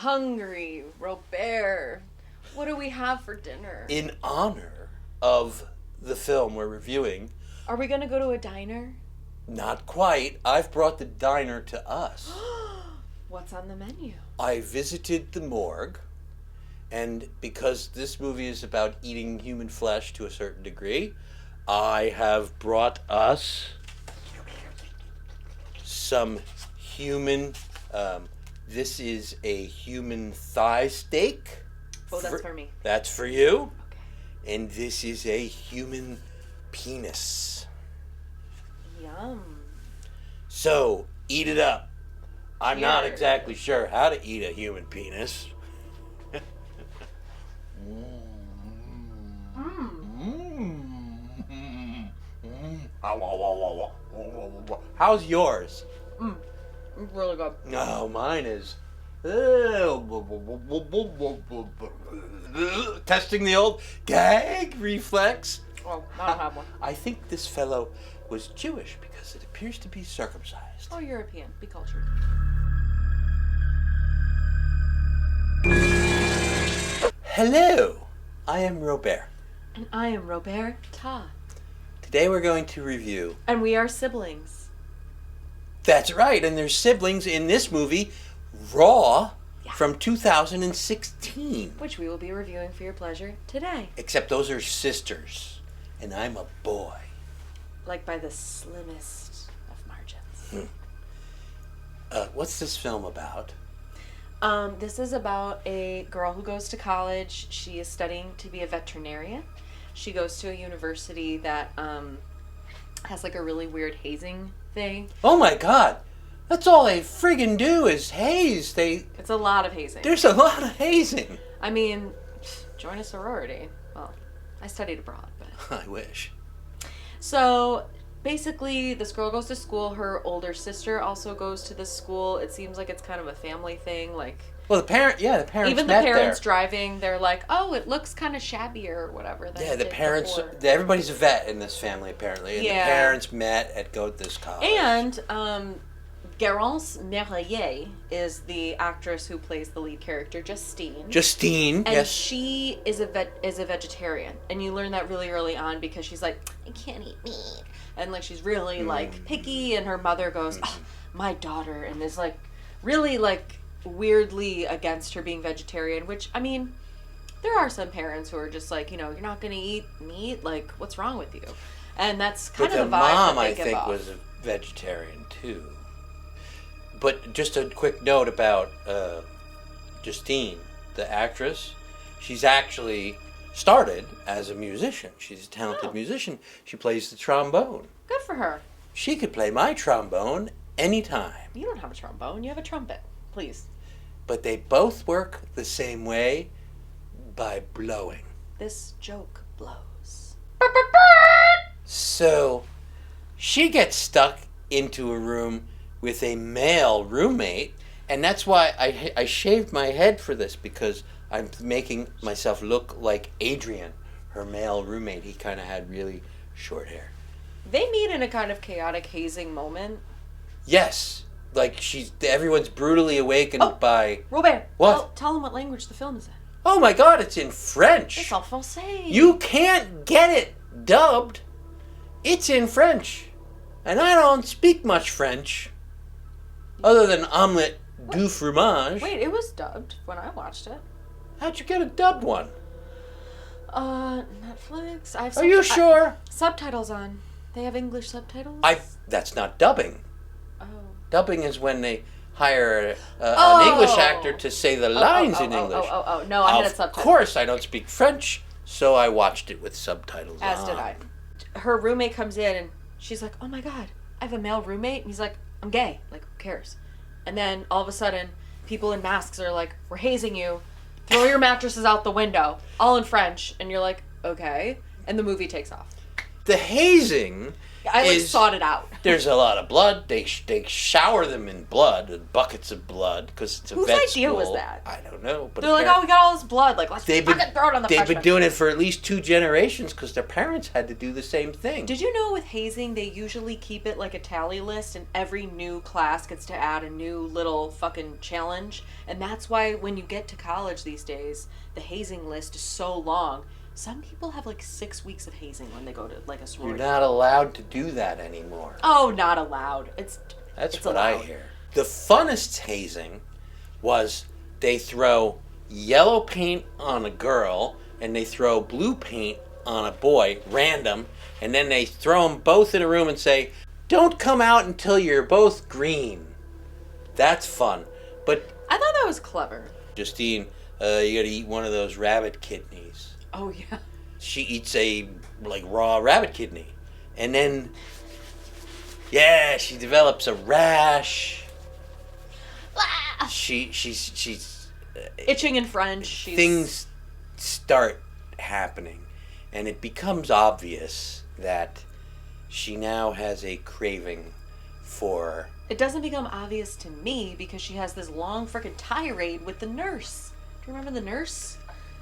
hungry. Robert, what do we have for dinner? In honor of the film we're reviewing... Are we going to go to a diner? Not quite. I've brought the diner to us. What's on the menu? I visited the morgue, and because this movie is about eating human flesh to a certain degree, I have brought us some human... this is a human thigh steak. Oh, that's for me. That's for you. Okay. And this is a human penis. Yum. So, eat it up. I'm not Cheers. exactly sure how to eat a human penis. How's yours? Really good. No, mine is... Testing the old gag reflex. Oh, I don't have one. I think this fellow was Jewish because it appears to be circumcised. Oh, European. Be cultured. Hello, I am Robert. And I am Roberta. Today we're going to review... And we are siblings. That's right, and there's siblings in this movie, Raw, from 2016. Which we will be reviewing for your pleasure today. Except those are sisters, and I'm a boy. Like by the slimmest of margins. What's this film about? This is about a girl who goes to college. She is studying to be a veterinarian. She goes to a university that has like a really weird hazing thing. Oh my god! That's all they friggin' do is haze. It's a lot of hazing. There's a lot of hazing. I mean, join a sorority. Well, I studied abroad, but... I wish. So, basically, this girl goes to school. Her older sister also goes to this school. It seems like it's kind of a family thing, like... Well, the parents even the met parents there. driving, they're like, oh, it looks kind of shabbier or whatever. Than Yeah, it the did parents... before. Everybody's a vet in this family, apparently. And Yeah. the parents met at this college. And, Garance Merrier is the actress who plays the lead character, Justine. Justine, And yes. she is a vegetarian, and you learn that really early on because she's like, I can't eat meat, and like she's really like picky, and her mother goes, oh, my daughter, and is like really like weirdly against her being vegetarian. Which, I mean, there are some parents who are just like, you know, you're not gonna eat meat, like what's wrong with you? And that's kind But of the the vibe mom, that they I give think, off. was a vegetarian too. But just a quick note about Justine, the actress. She's actually started as a musician. She's a talented musician. She plays the trombone. Good for her. She could play my trombone anytime. You don't have a trombone, you have a trumpet. Please. But they both work the same way, by blowing. This joke blows. So, she gets stuck into a room with a male roommate, and that's why I shaved my head for this, because I'm making myself look like Adrian, her male roommate. He kind of had really short hair. They meet in a kind of chaotic hazing moment. Yes, like everyone's brutally awakened by... Robert, What? tell them what language the film is in. Oh my god, it's in French! It's en français. You can't get it dubbed. It's in French. And I don't speak much French. Other than omelette du fromage. Wait, it was dubbed when I watched it. How'd you get a dubbed one? Netflix. I have Are you sure? subtitles on. They have English subtitles? That's not dubbing. Oh. Dubbing is when they hire an English actor to say the lines in English. No, I had it subtitled. Of course, I don't speak French, so I watched it with subtitles As on. did I. Her roommate comes in and she's like, oh my god, I have a male roommate? And he's like, I'm gay. Like, who cares? And then all of a sudden, people in masks are like, we're hazing you. Throw your mattresses out the window. All in French. And you're like, okay. And the movie takes off. The hazing I sought it out. There's a lot of blood. They shower them in blood, buckets of blood, because it's a Whose vet idea school. was that? I don't know. But They're like, oh, we got all this blood. Like, let's fucking throw it on the They've freshmen. been doing it for at least 2 generations because their parents had to do the same thing. Did you know with hazing, they usually keep it like a tally list, and every new class gets to add a new little fucking challenge? And that's why when you get to college these days, the hazing list is so long. Some people have like 6 weeks of hazing when they go to like a sorority. You're not allowed to do that anymore. Oh, not allowed. It's what allowed. I hear. The funnest hazing was they throw yellow paint on a girl and they throw blue paint on a boy, random, and then they throw them both in a room and say, don't come out until you're both green. That's fun. But I thought that was clever. Justine, you gotta eat one of those rabbit kidneys. Oh, yeah. She eats a raw rabbit kidney, and then she develops a rash. She's itching in French. Things start happening, and it becomes obvious that she now has a craving for. It doesn't become obvious to me because she has this long frickin' tirade with the nurse. Do you remember the nurse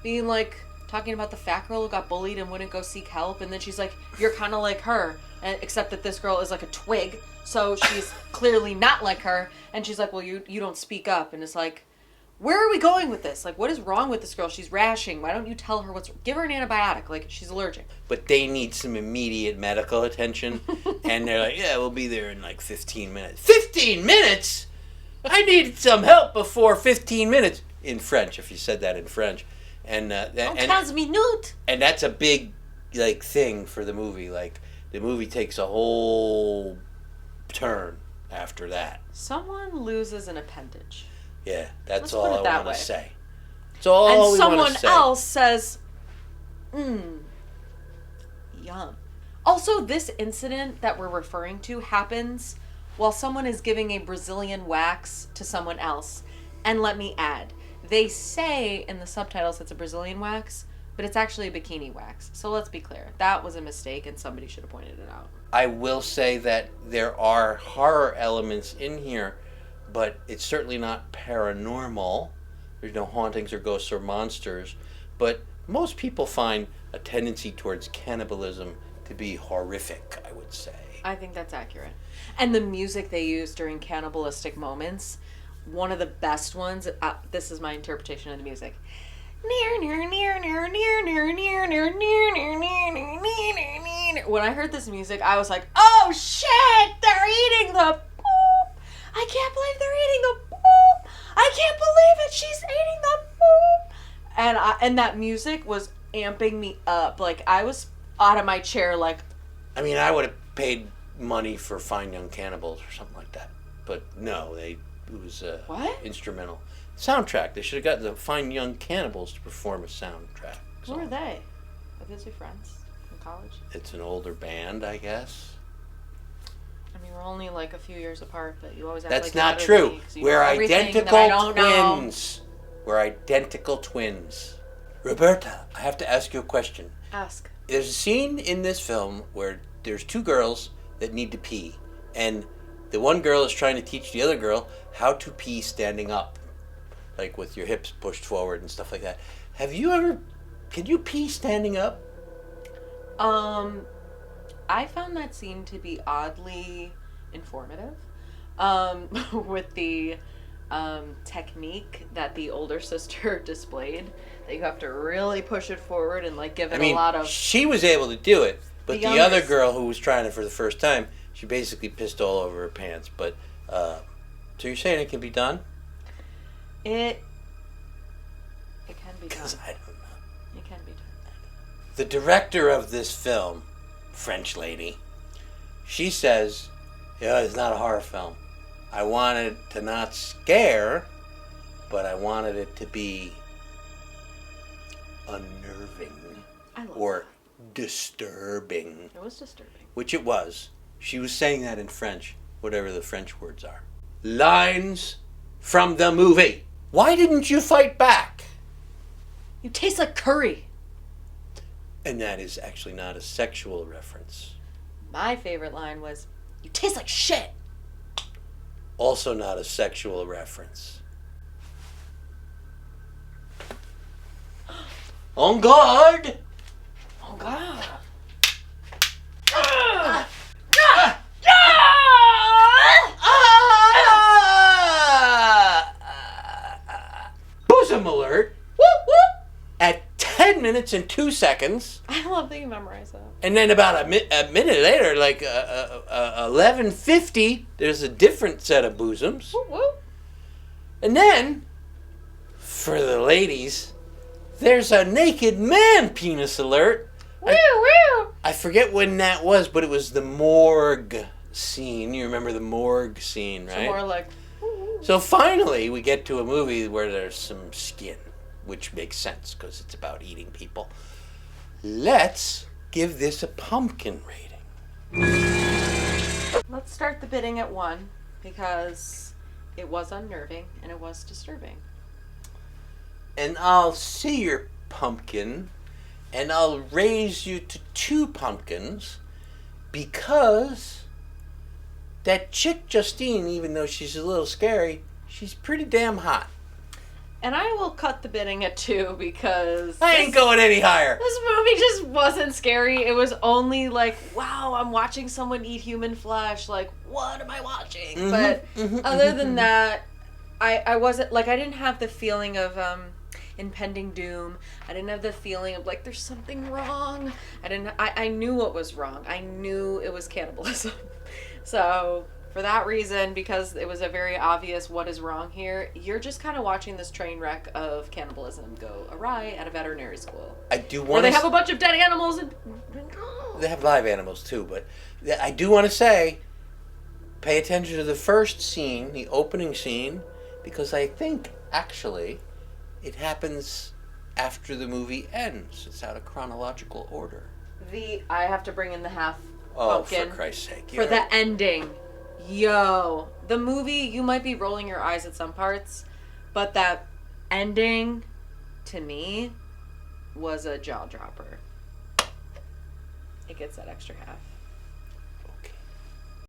being like, talking about the fat girl who got bullied and wouldn't go seek help, and then she's like, you're kind of like her, except that this girl is like a twig, so she's clearly not like her, and she's like, well, you don't speak up, and it's like, where are we going with this? Like, what is wrong with this girl? She's rashing. Why don't you tell her give her an antibiotic, like, she's allergic. But they need some immediate medical attention, and they're like, yeah, we'll be there in like 15 minutes. 15 minutes? I need some help before 15 minutes. In French, if you said that in French. And 15 minutes. And that's a big thing for the movie. Like, the movie takes a whole turn after that. Someone loses an appendage. Yeah, that's Let's all put it I that want to way. say. That's all we want to say. And someone else says, yum. Also, this incident that we're referring to happens while someone is giving a Brazilian wax to someone else. And let me add, they say in the subtitles it's a Brazilian wax, but it's actually a bikini wax. So let's be clear. That was a mistake and somebody should have pointed it out. I will say that there are horror elements in here, but it's certainly not paranormal. There's no hauntings or ghosts or monsters. But most people find a tendency towards cannibalism to be horrific, I would say. I think that's accurate. And the music they use during cannibalistic moments, one of the best ones, this is my interpretation of the music. When I heard this music, I was like, oh shit, they're eating the poop. I can't believe they're eating the poop. I can't believe it, she's eating the poop. And that music was amping me up. Like, I was out of my chair like... I mean, I would have paid money for Fine Young Cannibals or something like that. But no, it was what? Instrumental. Soundtrack. They should have gotten the Fine Young Cannibals to perform a soundtrack. Who are they? Are those your friends from college? It's an older band, I guess. I mean, we're only like a few years apart, but you always act That's like not that true. We're identical twins. We're identical twins. Roberta, I have to ask you a question. Ask. There's a scene in this film where there's 2 girls that need to pee, and the one girl is trying to teach the other girl how to pee standing up, like with your hips pushed forward and stuff like that. Can you pee standing up? I found that scene to be oddly informative, with the technique that the older sister displayed, that you have to really push it forward and like give it a lot of... She was able to do it, but the other youngest girl who was trying it for the first time, she basically pissed all over her pants. But so you're saying it can be done? It can be done. Because I don't know. It can be done. The director of this film, French lady, she says, it's not a horror film. I wanted to not scare, but I wanted it to be unnerving or disturbing. It was disturbing. Which it was. She was saying that in French, whatever the French words are. Lines from the movie. Why didn't you fight back? You taste like curry. And that is actually not a sexual reference. My favorite line was, "You taste like shit." Also not a sexual reference. On guard! Oh God. Bosom alert! Whoop, whoop! At 10 minutes and 2 seconds. I love that you memorize that. And then about a minute later, like 11:50, there's a different set of bosoms. Whoop, whoop. And then, for the ladies, there's a naked man penis alert. Woo, woo. I forget when that was, but it was the morgue scene. You remember the morgue scene, right? So more like... So finally, we get to a movie where there's some skin, which makes sense because it's about eating people. Let's give this a pumpkin rating. Let's start the bidding at 1 because it was unnerving and it was disturbing. And I'll see your pumpkin, and I'll raise you to 2 pumpkins because that chick Justine, even though she's a little scary, she's pretty damn hot. And I will cut the bidding at 2 because... I ain't going any higher. This movie just wasn't scary. It was only like, wow, I'm watching someone eat human flesh. Like, what am I watching? Mm-hmm, But other than that, I wasn't, like, I didn't have the feeling of impending doom. I didn't have the feeling of, like, there's something wrong. I knew what was wrong. I knew it was cannibalism. So... for that reason, because it was a very obvious what is wrong here, you're just kind of watching this train wreck of cannibalism go awry at a veterinary school. I do want where they have a bunch of dead animals and... They have live animals too, but I do want to say, pay attention to the first scene, the opening scene, because I think, actually, it happens after the movie ends. It's out of chronological order. I have to bring in the half pumpkin. For Christ's sake. For the ending. Yo, the movie, you might be rolling your eyes at some parts, but that ending, to me, was a jaw dropper. It gets that extra half.